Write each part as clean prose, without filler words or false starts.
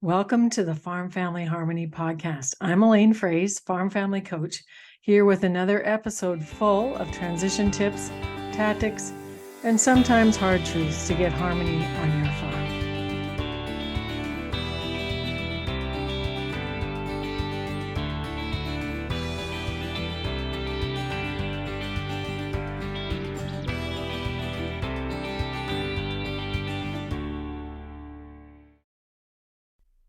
Welcome to the Farm Family Harmony podcast. I'm Elaine, farm family coach, here with another episode full of transition tips, tactics, and sometimes hard truths to get harmony on your farm.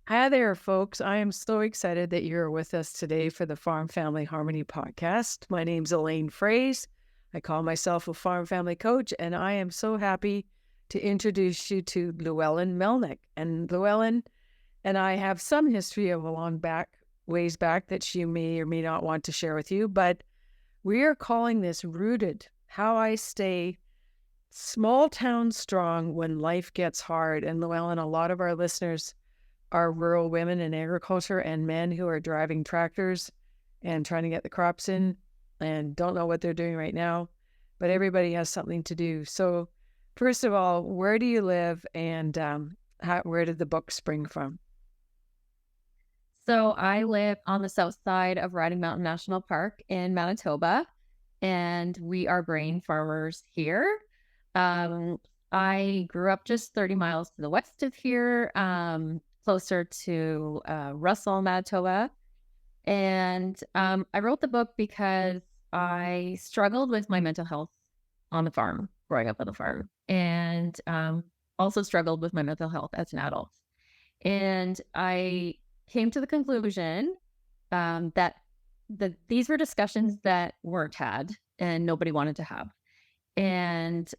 Hi there, folks. I am so excited that you're with us today for the Farm Family Harmony podcast. My name's Elaine Fraze. I call myself a farm family coach, and I am so happy to introduce you to Lewellyn Melnyk. And Llewellyn and I have some history of ways back that she may or may not want to share with you, but we are calling this Rooted, How I Stay Small Town Strong When Life Gets Hard. And Llewellyn, a lot of our listeners are rural women in agriculture and men who are driving tractors and trying to get the crops in and don't know what they're doing right now, but everybody has something to do. So first of all, where do you live, and where did the book spring from? So I live on the south side of Riding Mountain National Park in Manitoba, and we are grain farmers here. I grew up just 30 miles to the west of here, closer to Russell, Manitoba. And I wrote the book because I struggled with my mental health on the farm, growing up on the farm, and also struggled with my mental health as an adult. And I came to the conclusion that these were discussions that weren't had and nobody wanted to have. And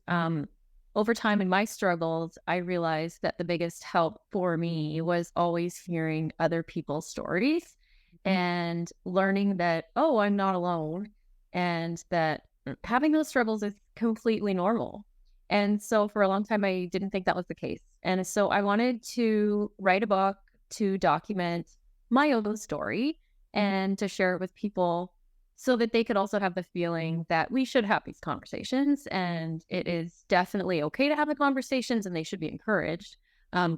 over time in my struggles, I realized that the biggest help for me was always hearing other people's stories and learning that, oh, I'm not alone, and that having those struggles is completely normal. And so for a long time, I didn't think that was the case. And so I wanted to write a book to document my own story and to share it with people so that they could also have the feeling that we should have these conversations, and it is definitely okay to have the conversations, and they should be encouraged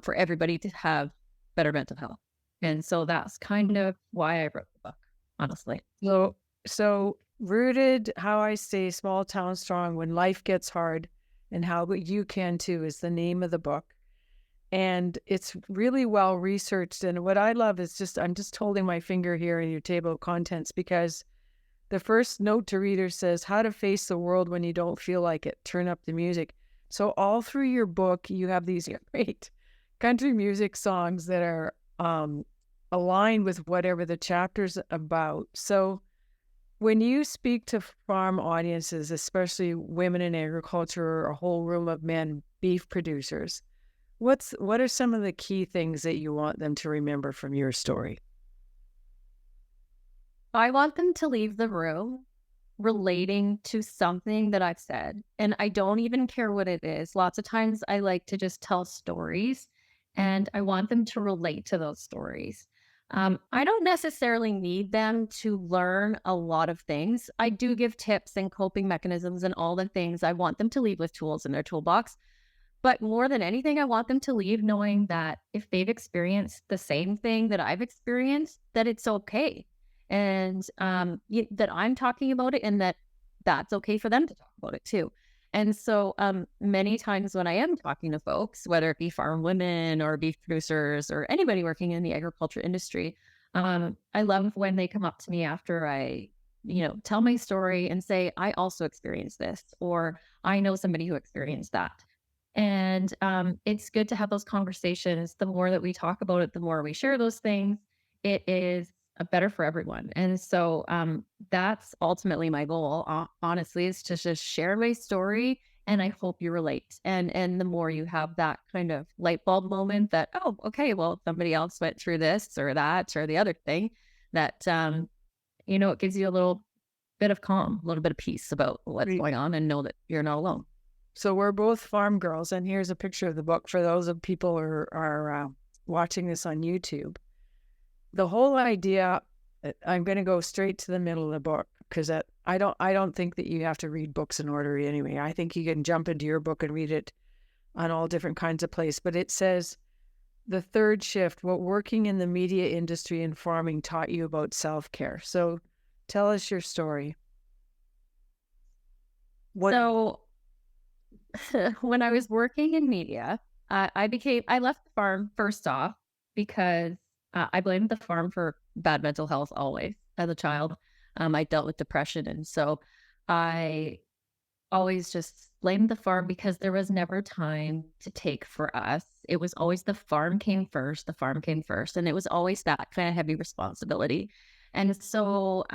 for everybody to have better mental health. And so that's kind of why I wrote the book, honestly. So Rooted, How I Stay Small Town Strong When Life Gets Hard, and How You Can Too is the name of the book. And it's really well researched. And what I love is I'm just holding my finger here in your table of contents, because the first note to readers says, how to face the world when you don't feel like it. Turn up the music. So all through your book, you have these great country music songs that are aligned with whatever the chapter's about. So when you speak to farm audiences, especially women in agriculture or a whole room of men, beef producers, what are some of the key things that you want them to remember from your story? I want them to leave the room relating to something that I've said. And I don't even care what it is. Lots of times I like to just tell stories, and I want them to relate to those stories. I don't necessarily need them to learn a lot of things. I do give tips and coping mechanisms and all the things. I want them to leave with tools in their toolbox. But more than anything, I want them to leave knowing that if they've experienced the same thing that I've experienced, that it's okay. And that I'm talking about it, and that's okay for them to talk about it too. And so many times when I am talking to folks, whether it be farm women or beef producers or anybody working in the agriculture industry, I love when they come up to me after I, tell my story and say, I also experienced this, or I know somebody who experienced that. And it's good to have those conversations. The more that we talk about it, the more we share those things, it is better for everyone. And so that's ultimately my goal, honestly, is to just share my story, and I hope you relate. And the more you have that kind of light bulb moment that, oh, okay, well, somebody else went through this or that or the other thing, that, it gives you a little bit of calm, a little bit of peace about what's going on, and know that you're not alone. So we're both farm girls, and here's a picture of the book for those of people who are watching this on YouTube. The whole idea, I'm going to go straight to the middle of the book, because I don't think that you have to read books in order anyway. I think you can jump into your book and read it on all different kinds of places. But it says, the third shift, what working in the media industry and farming taught you about self-care. So tell us your story. What? So when I was working in media, I left the farm first off because I blamed the farm for bad mental health always as a child. I dealt with depression. And so I always just blamed the farm because there was never time to take for us. It was always the farm came first, the farm came first. And it was always that kind of heavy responsibility. And so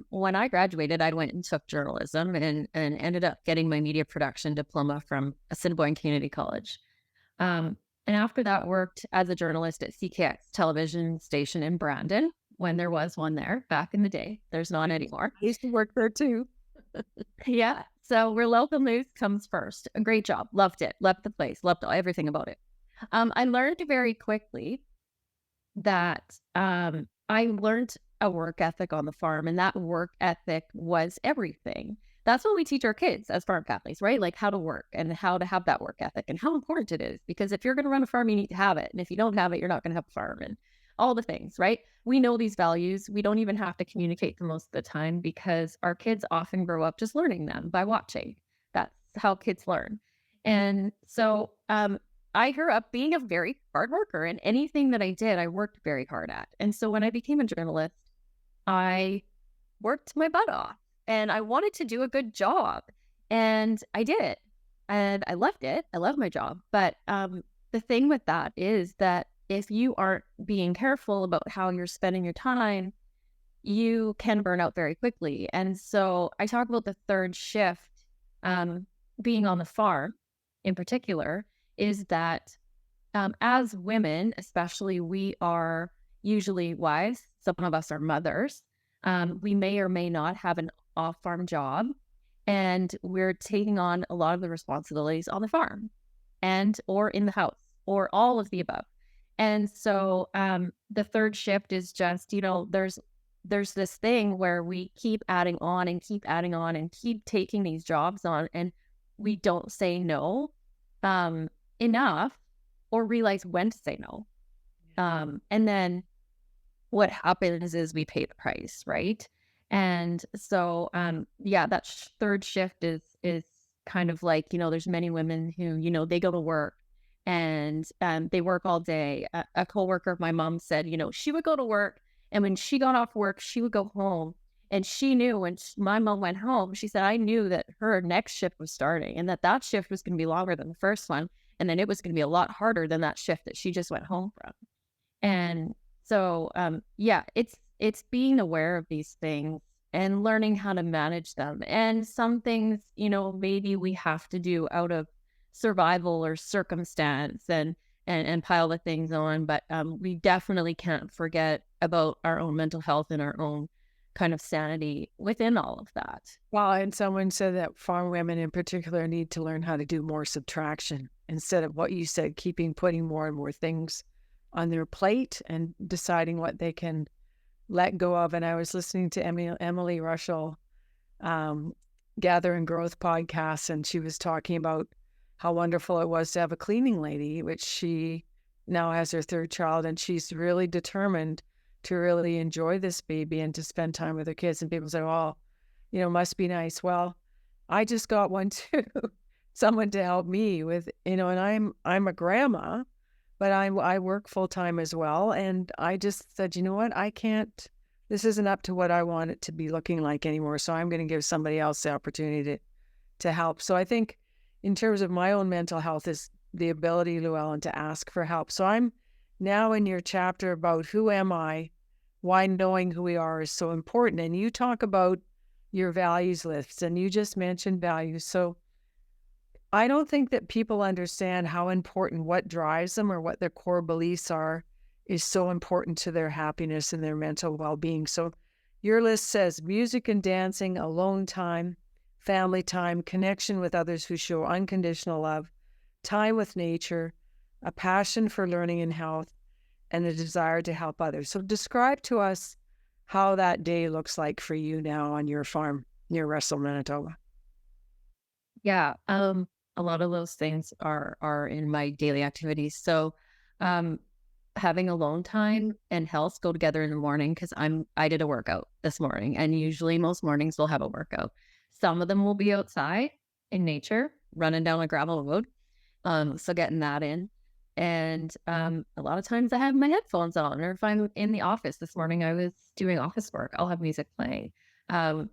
when I graduated, I went and took journalism and ended up getting my media production diploma from Assiniboine Community College. And after that, worked as a journalist at CKX television station in Brandon when there was one there back in the day. There's not anymore. I used to work there too. Yeah. So where local news comes first. A great job. Loved it. Loved the place. Loved everything about it. I learned very quickly that I learned a work ethic on the farm, and that work ethic was everything. That's what we teach our kids as farm families, right? Like how to work and how to have that work ethic and how important it is. Because if you're going to run a farm, you need to have it. And if you don't have it, you're not going to have a farm and all the things, right? We know these values. We don't even have to communicate them most of the time because our kids often grow up just learning them by watching. That's how kids learn. And so I grew up being a very hard worker, and anything that I did, I worked very hard at. And so when I became a journalist, I worked my butt off and I wanted to do a good job. And I did. And I loved it. I love my job. But the thing with that is that if you aren't being careful about how you're spending your time, you can burn out very quickly. And so I talk about the third shift being on the farm in particular, is that as women, especially, we are usually wives. Some of us are mothers. We may or may not have an off-farm job, and we're taking on a lot of the responsibilities on the farm and or in the house or all of the above. And so the third shift is just, there's this thing where we keep adding on and keep adding on and keep taking these jobs on, and we don't say no enough or realize when to say no. And then what happens is we pay the price, right? And so, that third shift is kind of like, there's many women who, they go to work and they work all day. A coworker of my mom said, she would go to work, and when she got off work, she would go home. And she knew when my mom went home, she said, I knew that her next shift was starting and that shift was going to be longer than the first one. And then it was going to be a lot harder than that shift that she just went home from. And so, it's being aware of these things and learning how to manage them. And some things, maybe we have to do out of survival or circumstance and pile the things on. But we definitely can't forget about our own mental health and our own kind of sanity within all of that. Well, and someone said that farm women in particular need to learn how to do more subtraction instead of what you said, putting more and more things on their plate and deciding what they can let go of. And I was listening to Emily Russell Gather and Growth podcast, and she was talking about how wonderful it was to have a cleaning lady, which she now has her third child, and she's really determined to really enjoy this baby and to spend time with her kids. And people say, well, must be nice. Well, I just got one too, someone to help me with, and I'm a grandma, but I work full time as well. And I just said, you know what, this isn't up to what I want it to be looking like anymore. So I'm going to give somebody else the opportunity to help. So I think in terms of my own mental health is the ability, Llewellyn, to ask for help. So I'm now in your chapter about who am I, why knowing who we are is so important. And you talk about your values lists, and you just mentioned values. So I don't think that people understand how important what drives them or what their core beliefs are is so important to their happiness and their mental well-being. So your list says music and dancing, alone time, family time, connection with others who show unconditional love, time with nature, a passion for learning and health, and a desire to help others. So describe to us how that day looks like for you now on your farm near Russell, Manitoba. Yeah. A lot of those things are in my daily activities. So having alone time and health go together in the morning because I did a workout this morning, and usually most mornings we'll have a workout. Some of them will be outside in nature, running down a gravel road. So getting that in. And a lot of times I have my headphones on, or if I'm in the office this morning, I was doing office work, I'll have music playing. Um,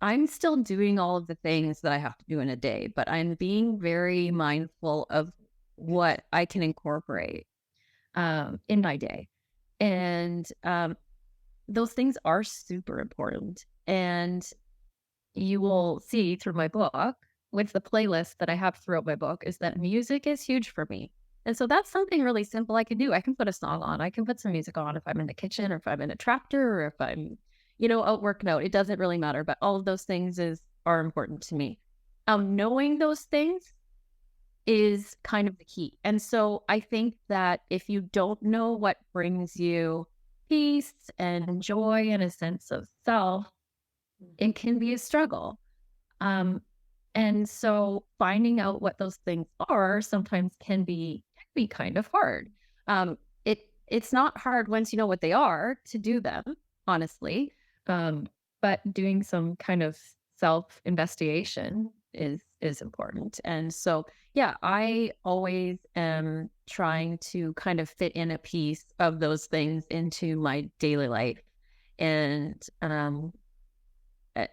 I'm still doing all of the things that I have to do in a day, but I'm being very mindful of what I can incorporate in my day. And those things are super important. And you will see through my book, with the playlist that I have throughout my book, is that music is huge for me. And so that's something really simple I can do. I can put a song on. I can put some music on if I'm in the kitchen, or if I'm in a tractor, or if I'm, out working out. It doesn't really matter. But all of those things are important to me. Knowing those things is kind of the key. And so I think that if you don't know what brings you peace and joy and a sense of self, it can be a struggle. And so finding out what those things are sometimes can be kind of hard. It's not hard once you know what they are to do them, honestly. But doing some kind of self investigation is important. And so, yeah, I always am trying to kind of fit in a piece of those things into my daily life. And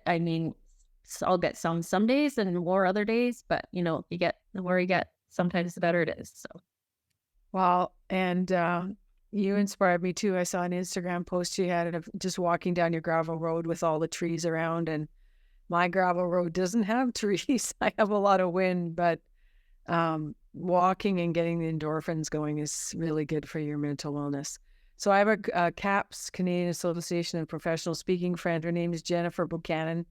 I mean, so I'll get some days and more other days, but you get the more you get, sometimes the better it is. So, Well, and you inspired me too. I saw an Instagram post you had of just walking down your gravel road with all the trees around, and my gravel road doesn't have trees. I have a lot of wind, but walking and getting the endorphins going is really good for your mental wellness. So I have a CAPS, Canadian Association of Professional Speaking friend. Her name is Jennifer Buchanan.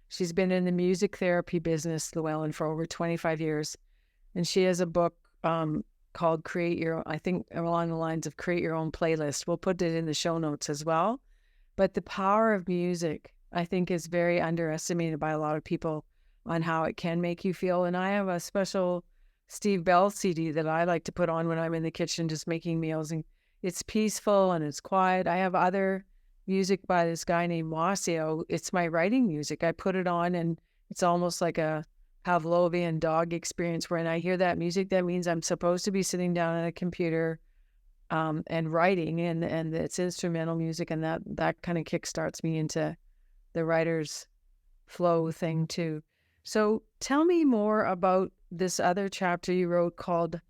She's been in the music therapy business, Llewellyn, for over 25 years. And she has a book called I think along the lines of Create Your Own Playlist. We'll put it in the show notes as well. But the power of music, I think, is very underestimated by a lot of people on how it can make you feel. And I have a special Steve Bell CD that I like to put on when I'm in the kitchen just making meals. And it's peaceful and it's quiet. I have other music by this guy named Wasio. It's my writing music. I put it on and it's almost like a Pavlovian dog experience. When I hear that music, that means I'm supposed to be sitting down at a computer and writing, and it's instrumental music, and that kind of kickstarts me into the writer's flow thing too. So tell me more about this other chapter you wrote called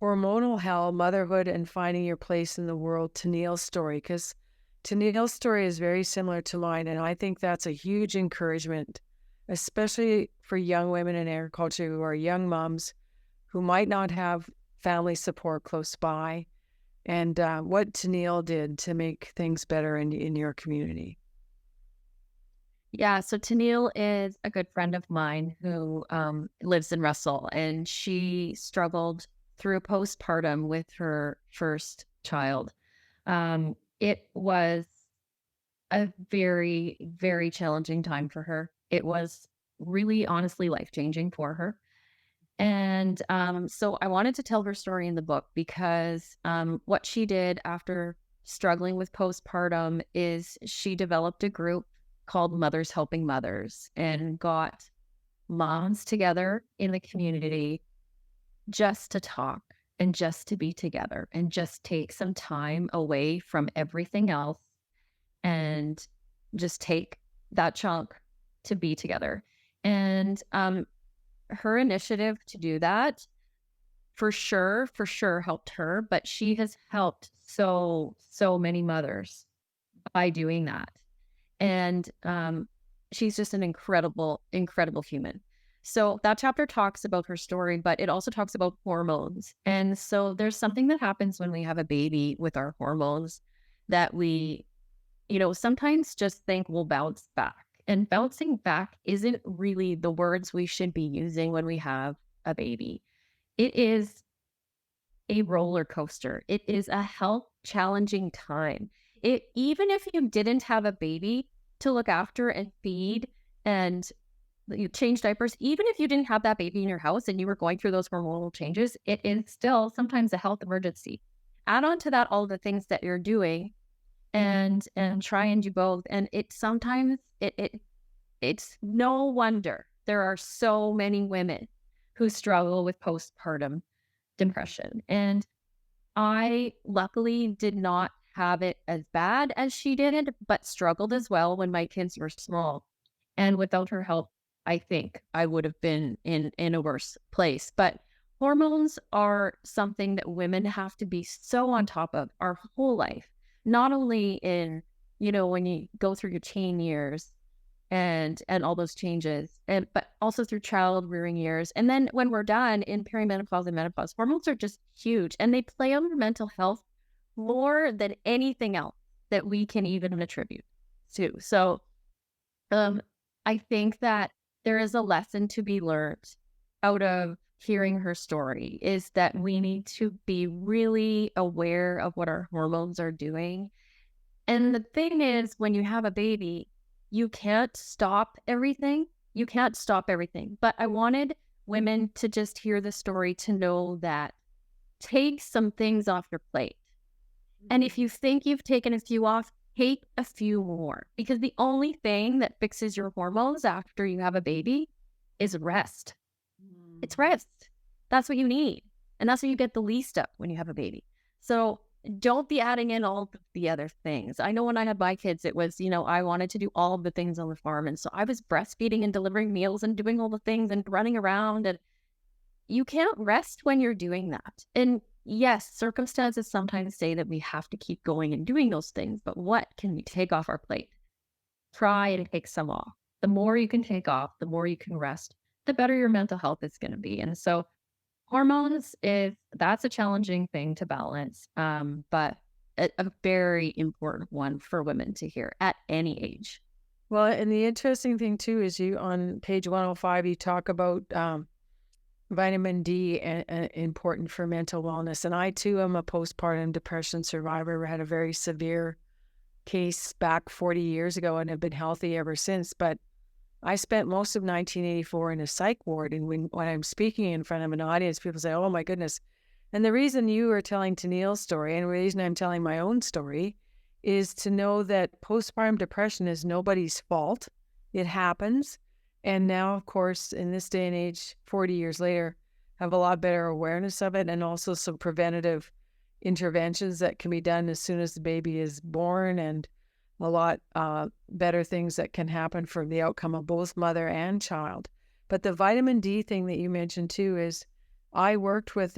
Hormonal Hell, Motherhood and Finding Your Place in the World, Tennille's story, because Tennille's story is very similar to mine, and I think that's a huge encouragement, especially for young women in agriculture who are young moms who might not have family support close by, and what Tennille did to make things better in your community. Yeah, so Tennille is a good friend of mine who lives in Russell, and she struggled through postpartum with her first child. It was a very, very challenging time for her. It was really, honestly, life-changing for her. And so I wanted to tell her story in the book because what she did after struggling with postpartum is she developed a group called Mothers Helping Mothers and got moms together in the community just to talk and just to be together and just take some time away from everything else and just take that chunk to be together. And her initiative to do that for sure helped her, but she has helped so many mothers by doing that. And she's just an incredible human. So that chapter talks about her story, but it also talks about hormones. And so there's something that happens when we have a baby with our hormones that we, sometimes just think we'll bounce back. And bouncing back isn't really the words we should be using when we have a baby. It is a roller coaster. It is a health challenging time. Even if you didn't have a baby to look after and feed and you change diapers, even if you didn't have that baby in your house and you were going through those hormonal changes, it is still sometimes a health emergency. add on to that all the things that you're doing and try and do both. And it's no wonder there are so many women who struggle with postpartum depression. And I luckily did not have it as bad as she did, but struggled as well when my kids were small. And without her help, I think I would have been in a worse place. But hormones are something that women have to be so on top of our whole life, not only in, when you go through your teen years and all those changes, but also through child rearing years. And then when we're done in perimenopause and menopause, hormones are just huge, and they play on your mental health more than anything else that we can even attribute to. So I think that there is a lesson to be learned out of hearing her story, is that we need to be really aware of what our hormones are doing. And the thing is, when you have a baby, you can't stop everything. You can't stop everything. But I wanted women to just hear the story to know that take some things off your plate. And if you think you've taken a few off, take a few more. Because the only thing that fixes your hormones after you have a baby is rest. It's rest. That's what you need. And that's what you get the least of when you have a baby. So don't be adding in all the other things. I know when I had my kids, it was, I wanted to do all of the things on the farm. And so I was breastfeeding and delivering meals and doing all the things and running around. And you can't rest when you're doing that. And yes, circumstances sometimes say that we have to keep going and doing those things. But what can we take off our plate? Try and take some off. The more you can take off, the more you can rest, the better your mental health is going to be. And so hormones that's a challenging thing to balance, but a very important one for women to hear at any age. Well, and the interesting thing too is you on page 105, you talk about vitamin D and important for mental wellness. And I too am a postpartum depression survivor. I had a very severe case back 40 years ago and have been healthy ever since. But I spent most of 1984 in a psych ward, and when I'm speaking in front of an audience, people say, oh my goodness. And the reason you are telling Tennille's story, and the reason I'm telling my own story, is to know that postpartum depression is nobody's fault. It happens. And now, of course, in this day and age, 40 years later, have a lot better awareness of it, and also some preventative interventions that can be done as soon as the baby is born, and a lot better things that can happen for the outcome of both mother and child. But the vitamin D thing that you mentioned too is I worked with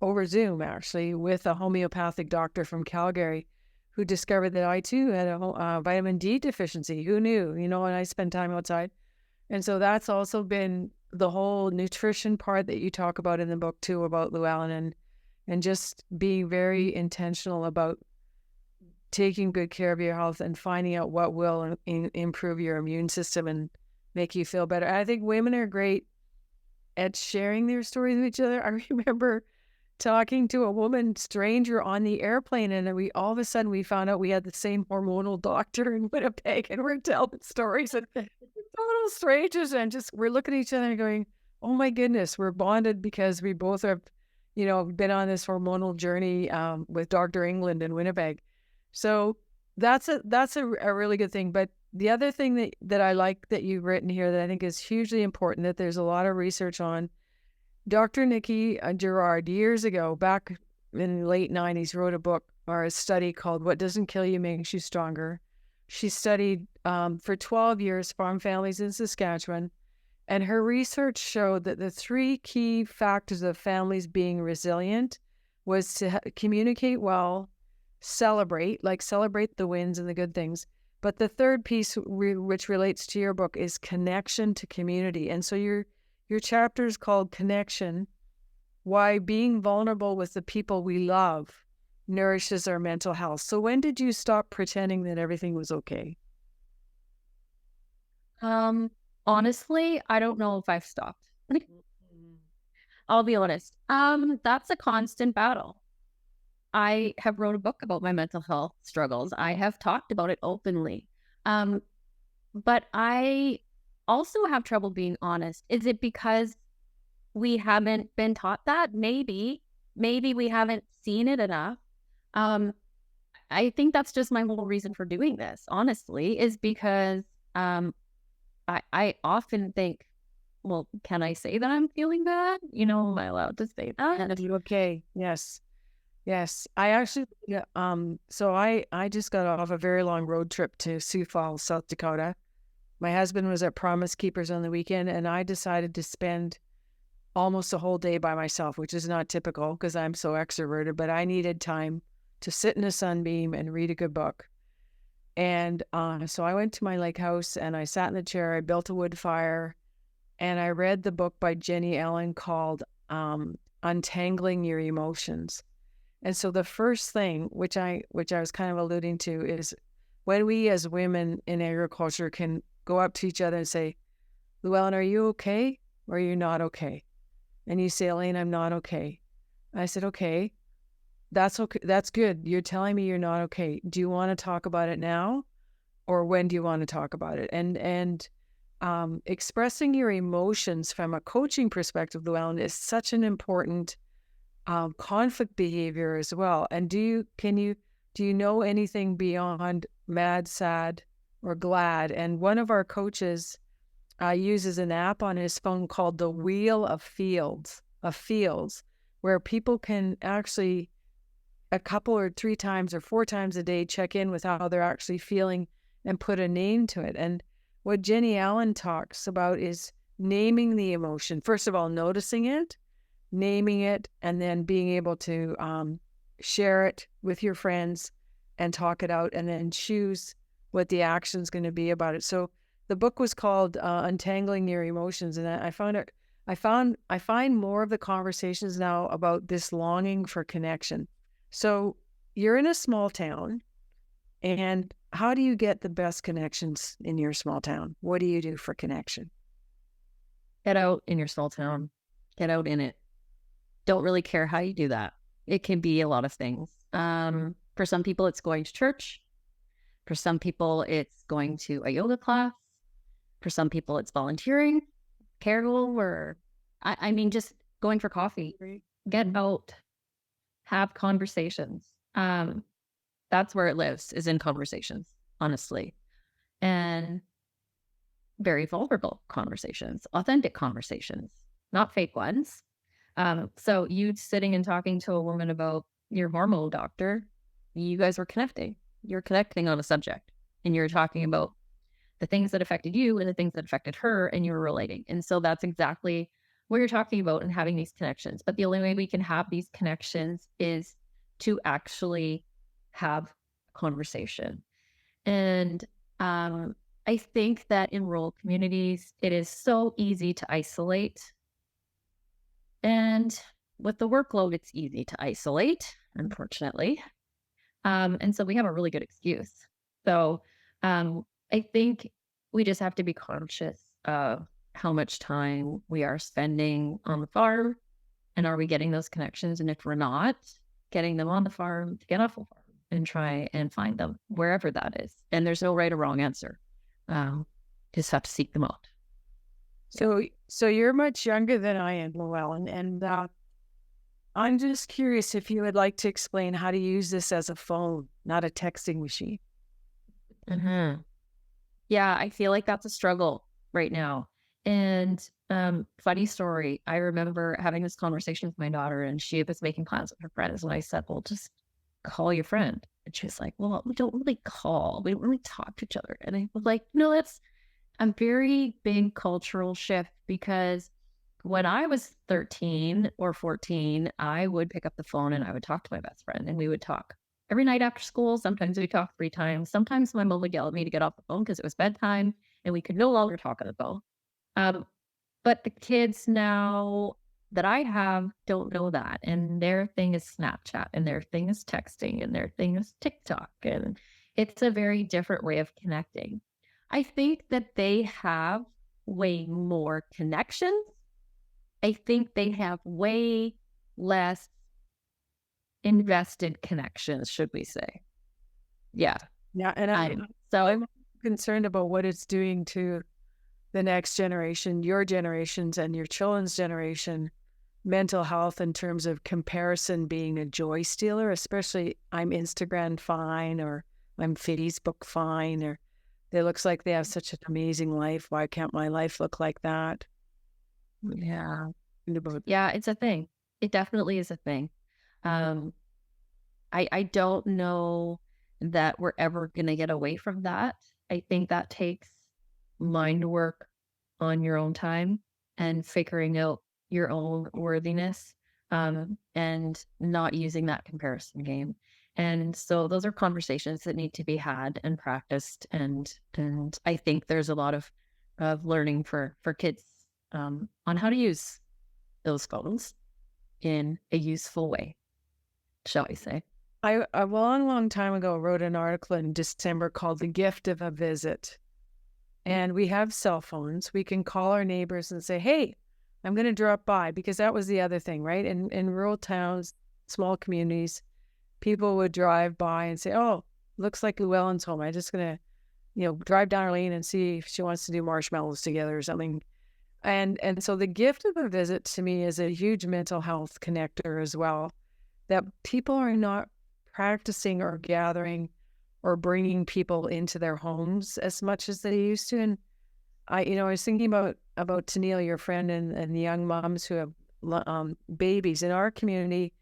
over Zoom actually with a homeopathic doctor from Calgary who discovered that I too had a vitamin D deficiency. Who knew? And I spend time outside. And so that's also been the whole nutrition part that you talk about in the book too, about Llewellyn, and just being very intentional about taking good care of your health and finding out what will improve your immune system and make you feel better. I think women are great at sharing their stories with each other. I remember talking to a woman stranger on the airplane, and we all of a sudden we found out we had the same hormonal doctor in Winnipeg, and we're telling stories and total strangers, and just we're looking at each other and going, oh my goodness, we're bonded because we both have, been on this hormonal journey with Dr. England in Winnipeg. So that's a really good thing. But the other thing that I like that you've written here that I think is hugely important, that there's a lot of research on, Dr. Nikki Gerard years ago, back in the late 90s, wrote a book or a study called What Doesn't Kill You Makes You Stronger. She studied for 12 years farm families in Saskatchewan, and her research showed that the three key factors of families being resilient was to communicate well, celebrate the wins and the good things. But the third piece, which relates to your book, is connection to community. And so your chapter is called Connection, Why Being Vulnerable with the People We Love Nourishes Our Mental Health. So when did you stop pretending that everything was okay? Honestly, I don't know if I've stopped. I'll be honest. That's a constant battle. I have wrote a book about my mental health struggles. I have talked about it openly. But I also have trouble being honest. Is it because we haven't been taught that? Maybe. maybe we haven't seen it enough. I think that's just my whole reason for doing this, honestly, is because I often think, well, can I say that I'm feeling bad? Am I allowed to say that? Okay. Yes. Yes. I actually, so I just got off a very long road trip to Sioux Falls, South Dakota. My husband was at Promise Keepers on the weekend, and I decided to spend almost a whole day by myself, which is not typical because I'm so extroverted, but I needed time to sit in a sunbeam and read a good book. And so I went to my lake house and I sat in the chair, I built a wood fire, and I read the book by Jenny Ellen called Untangling Your Emotions. And so the first thing, which I was kind of alluding to, is when we as women in agriculture can go up to each other and say, Llewellyn, are you okay? Or are you not okay? And you say, Elaine, I'm not okay. I said, okay, that's okay. That's good. You're telling me you're not okay. Do you want to talk about it now? Or when do you want to talk about it? And expressing your emotions from a coaching perspective, Llewellyn, is such an important conflict behavior as well. And do you know anything beyond mad, sad, or glad? And one of our coaches uses an app on his phone called the Wheel of Fields, where people can actually a couple or 3 times or 4 times a day check in with how they're actually feeling and put a name to it. And what Jenny Allen talks about is naming the emotion. First of all, noticing it, naming it, and then being able to share it with your friends and talk it out, and then choose what the action is going to be about it. So the book was called Untangling Your Emotions, and I find more of the conversations now about this longing for connection. So you're in a small town, and how do you get the best connections in your small town? What do you do for connection? Get out in your small town. Get out in it. Don't really care how you do that. It can be a lot of things. For some people, it's going to church. For some people, it's going to a yoga class. For some people, it's volunteering, carol, or I mean, just going for coffee. Get out. Have conversations. That's where it lives, is in conversations, honestly. And very vulnerable conversations, authentic conversations, not fake ones. So you sitting and talking to a woman about your hormonal doctor, you guys were connecting. You're connecting on a subject, and you're talking about the things that affected you and the things that affected her, and you were relating. And so that's exactly what you're talking about, and having these connections. But the only way we can have these connections is to actually have a conversation. And I think that in rural communities, it is so easy to isolate. And with the workload, it's easy to isolate, unfortunately. And so we have a really good excuse. So I think we just have to be conscious of how much time we are spending on the farm, and are we getting those connections? And if we're not getting them on the farm, to get off the farm and try and find them wherever that is. And there's no right or wrong answer. Just have to seek them out. So you're much younger than I am, Llewellyn, and I'm just curious if you would like to explain how to use this as a phone, not a texting machine. Mm-hmm. Yeah, I feel like that's a struggle right now. And funny story, I remember having this conversation with my daughter, and she was making plans with her friends. And I said, well, just call your friend. And she was like, well, we don't really call. We don't really talk to each other. And I was like, no, that's a very big cultural shift, because when I was 13 or 14, I would pick up the phone and I would talk to my best friend, and we would talk every night after school. Sometimes we talked 3 times. Sometimes my mom would yell at me to get off the phone because it was bedtime and we could no longer talk on the phone. But the kids now that I have don't know that. And their thing is Snapchat, and their thing is texting, and their thing is TikTok. And it's a very different way of connecting. I think that they have way more connections. I think they have way less invested connections, should we say. Yeah. Yeah. And I'm concerned about what it's doing to the next generation, your generations and your children's generation, mental health in terms of comparison being a joy stealer, especially I'm Instagram fine or I'm Facebook fine or it looks like they have such an amazing life. Why can't my life look like that? Yeah. About Yeah, it's a thing. It definitely is a thing. Um, I don't know that we're ever gonna get away from that. I think that takes mind work on your own time and figuring out your own worthiness, and not using that comparison game. And so those are conversations that need to be had and practiced. And I think there's a lot of learning for kids, on how to use those phones in a useful way, shall we say. I a long, long time ago wrote an article in December called The Gift of a Visit. And we have cell phones. We can call our neighbors and say, hey, I'm going to drop by, because that was the other thing, right? In rural towns, small communities, people would drive by and say, oh, looks like Llewellyn's home. I'm just going to, drive down her lane and see if she wants to do marshmallows together or something. And so the gift of a visit to me is a huge mental health connector as well, that people are not practicing or gathering or bringing people into their homes as much as they used to. And I was thinking about Tennille, your friend, and the young moms who have babies. In our community,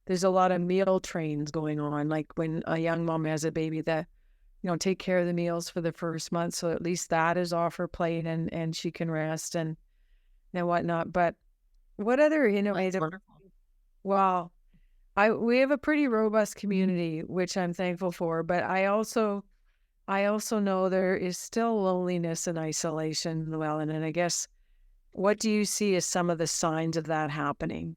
there's a lot of meal trains going on. Like when a young mom has a baby, that take care of the meals for the first month, so at least that is off her plate and she can rest and whatnot. But what other That's innovative? wonderful. Wow, we have a pretty robust community, which I'm thankful for. But I also know there is still loneliness and isolation, Llewellyn. And I guess, what do you see as some of the signs of that happening?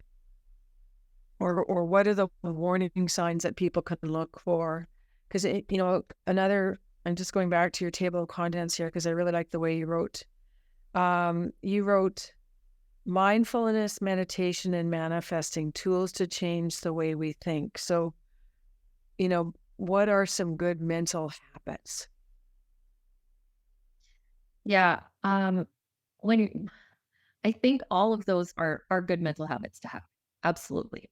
Or what are the warning signs that people can look for? Because, I'm just going back to your table of contents here, because I really like the way you wrote. You wrote mindfulness, meditation, and manifesting tools to change the way we think. So, what are some good mental habits? Yeah. When you, I think all of those are good mental habits to have. Absolutely.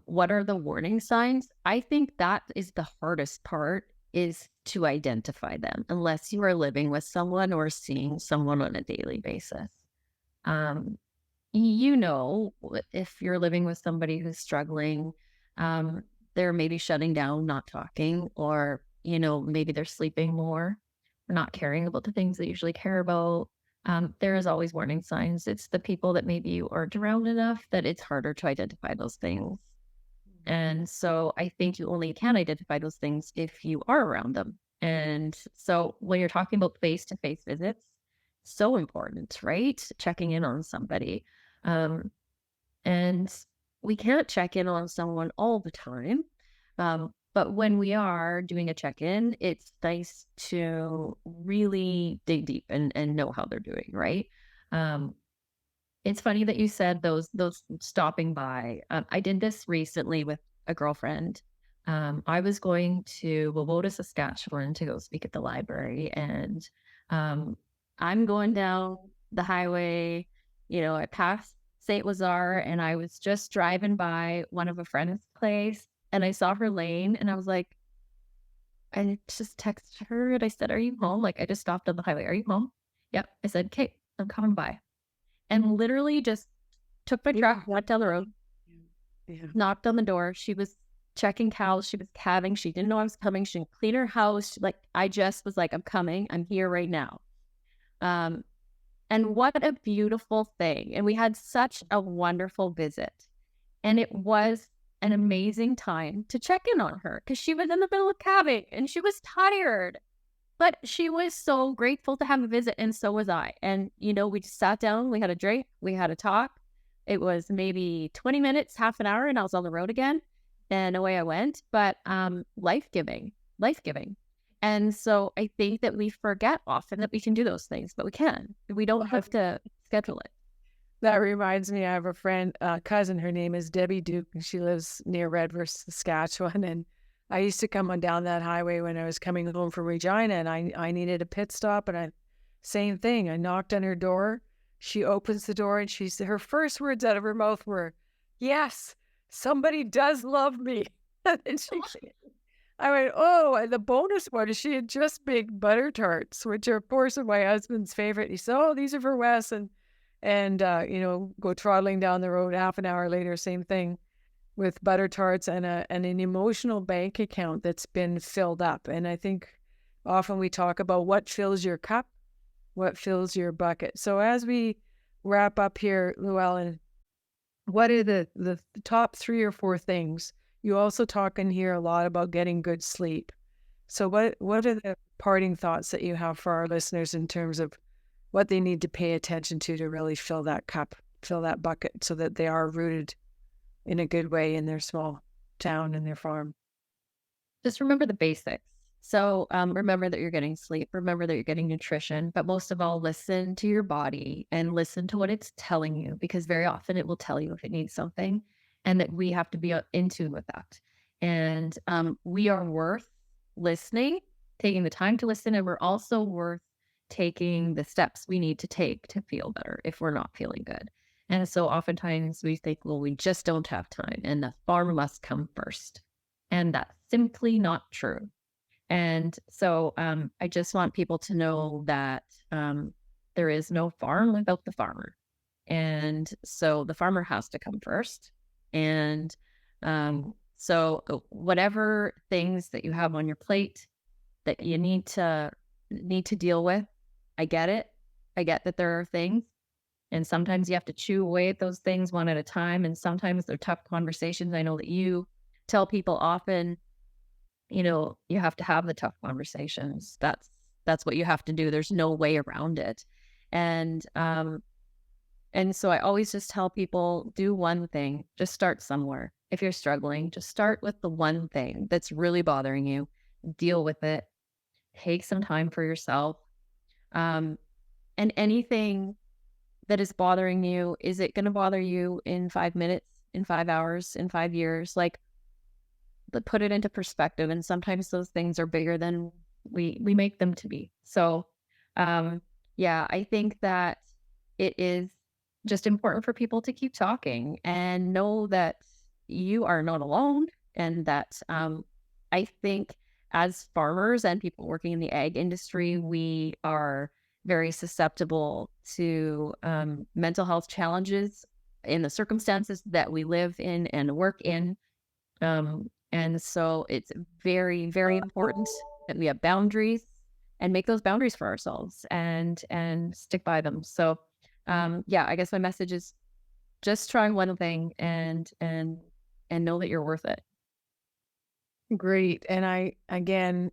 What are the warning signs? I think that is the hardest part, is to identify them, unless you are living with someone or seeing someone on a daily basis. Um, if you're living with somebody who's struggling, um, they're maybe shutting down, not talking, or, maybe they're sleeping more, or not caring about the things they usually care about. There is always warning signs. It's the people that maybe you aren't around enough that it's harder to identify those things. And so I think you only can identify those things if you are around them. And so when you're talking about face-to-face visits, so important, right? Checking in on somebody. Um, and we can't check in on someone all the time. But when we are doing a check-in, it's nice to really dig deep and know how they're doing, right? Um, it's funny that you said those stopping by. I did this recently with a girlfriend. I was going to Wowota, Saskatchewan to go speak at the library, and um, I'm going down the highway. I passed St. Lazare, and I was just driving by one of a friend's place, and I saw her lane, and I was like, I just texted her, and I said, "Are you home?" Like, I just stopped on the highway. "Are you home?" Yep. I said, "Okay, I'm coming by." And literally just took my truck, went down the road, Yeah. knocked on the door. She was checking cows. She was calving. She didn't know I was coming. She didn't clean her house. I just was like, I'm coming. I'm here right now. Um, and what a beautiful thing. And we had such a wonderful visit. And it was an amazing time to check in on her, because she was in the middle of calving and she was tired. But she was so grateful to have a visit, and so was I. And, we just sat down, we had a drink, we had a talk. It was maybe 20 minutes, half an hour, and I was on the road again. And away I went. But life-giving, life-giving. And so I think that we forget often that we can do those things, but we can. We don't have to schedule it. That reminds me, I have a friend, cousin, her name is Debbie Duke, and she lives near Redvers, Saskatchewan. And I used to come on down that highway when I was coming home from Regina, and I needed a pit stop, and same thing. I knocked on her door. she opens the door and her first words out of her mouth were, "Yes, somebody does love me." And I went, "Oh," and the bonus one is she had just baked butter tarts, which are, of course, are my husband's favorite. He said, "Oh, these are for Wes," and go trotting down the road. Half an hour later, same thing with butter tarts and an emotional bank account that's been filled up. And I think often we talk about what fills your cup, what fills your bucket. So as we wrap up here, Llewellyn, what are the top 3 or 4 things? You also talk in here a lot about getting good sleep. So what are the parting thoughts that you have for our listeners in terms of what they need to pay attention to really fill that cup, fill that bucket, so that they are rooted in a good way in their small town and their farm? Just remember the basics. So remember that you're getting sleep, remember that you're getting nutrition, but most of all, listen to your body and listen to what it's telling you, because very often it will tell you if it needs something, and that we have to be in tune with that. And we are worth listening, taking the time to listen, and we're also worth taking the steps we need to take to feel better if we're not feeling good. And so oftentimes we think, well, we just don't have time and the farm must come first. And that's simply not true. And so I just want people to know that there is no farm without the farmer. And so the farmer has to come first. And so whatever things that you have on your plate that you need to deal with, I get it. I get that there are things. And sometimes you have to chew away at those things one at a time. And sometimes they're tough conversations. I know that you tell people often, you have to have the tough conversations. That's what you have to do. There's no way around it. And so I always just tell people, do one thing, just start somewhere. If you're struggling, just start with the one thing that's really bothering you, deal with it, take some time for yourself. And anything that is bothering you, is it going to bother you in 5 minutes, in 5 hours, in 5 years? But put it into perspective. And sometimes those things are bigger than we make them to be. So, I think that it is just important for people to keep talking and know that you are not alone. And that I think as farmers and people working in the ag industry, we are very susceptible to mental health challenges in the circumstances that we live in and work in. And so it's very, very important that we have boundaries and make those boundaries for ourselves and stick by them. So, I guess my message is just try one thing and know that you're worth it. Great. And I'm going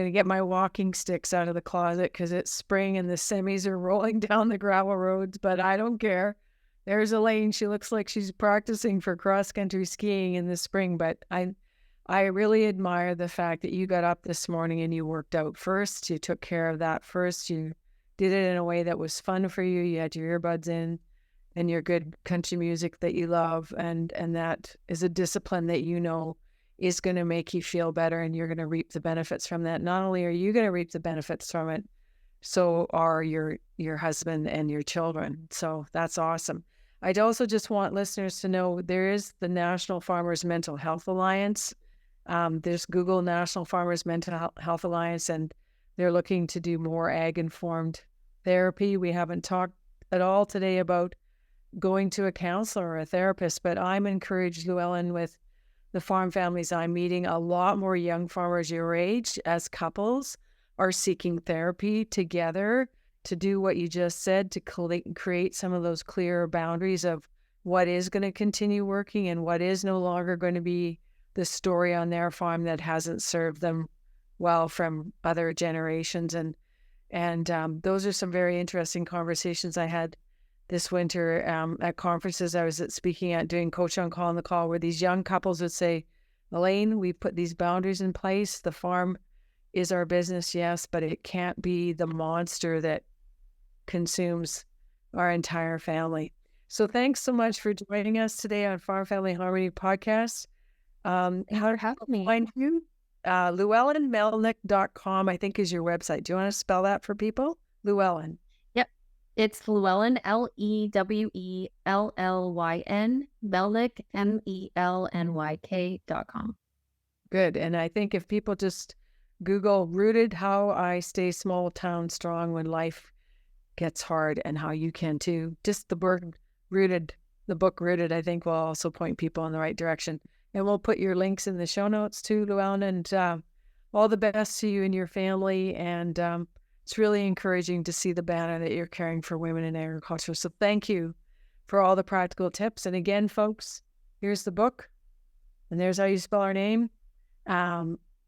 to get my walking sticks out of the closet because it's spring and the semis are rolling down the gravel roads, but I don't care. There's Elaine. She looks like she's practicing for cross-country skiing in the spring, but I really admire the fact that you got up this morning and you worked out first. You took care of that first. You did it in a way that was fun for you. You had your earbuds in and your good country music that you love, and that is a discipline that is going to make you feel better, and you're going to reap the benefits from that. Not only are you going to reap the benefits from it, so are your husband and your children. So that's awesome. I'd also just want listeners to know there is the National Farmers Mental Health Alliance. There's Google National Farmers Mental Health Alliance, and they're looking to do more ag-informed therapy. We haven't talked at all today about going to a counselor or a therapist, but I'm encouraged, Llewellyn, with the farm families I'm meeting, a lot more young farmers your age as couples are seeking therapy together to do what you just said, to create some of those clearer boundaries of what is going to continue working and what is no longer going to be the story on their farm that hasn't served them well from other generations. And those are some very interesting conversations I had this winter at conferences I was speaking at, doing Coach on Call on the Call, where these young couples would say, Elaine, we put these boundaries in place. The farm is our business, yes, but it can't be the monster that consumes our entire family. So thanks so much for joining us today on Farm Family Harmony Podcast. How to have me. Find you? LewellynMelnyk.com, I think, is your website. Do you want to spell that for people? Llewellyn. Yep. It's Llewellyn, Lewellyn, Melnyk, MELNYK.com. Good. And I think if people just Google Rooted, how I stay small town strong when life gets hard, and how you can too. Just the word Rooted, the book Rooted, I think will also point people in the right direction. And we'll put your links in the show notes too, Llewellyn. And all the best to you and your family. And it's really encouraging to see the banner that you're carrying for women in agriculture. So thank you for all the practical tips. And again, folks, here's the book. And there's how you spell our name.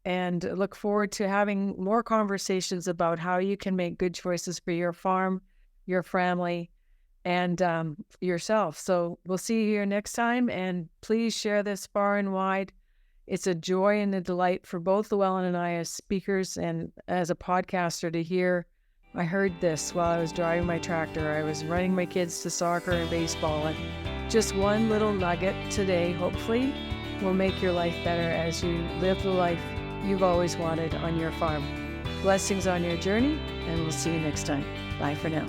And look forward to having more conversations about how you can make good choices for your farm, your family, and yourself. So we'll see you here next time. And please share this far and wide. It's a joy and a delight for both Llewellyn and I as speakers and as a podcaster to hear. I heard this while I was driving my tractor. I was running my kids to soccer and baseball. And just one little nugget today, hopefully, will make your life better as you live the life you've always wanted on your farm. Blessings on your journey, and we'll see you next time. Bye for now.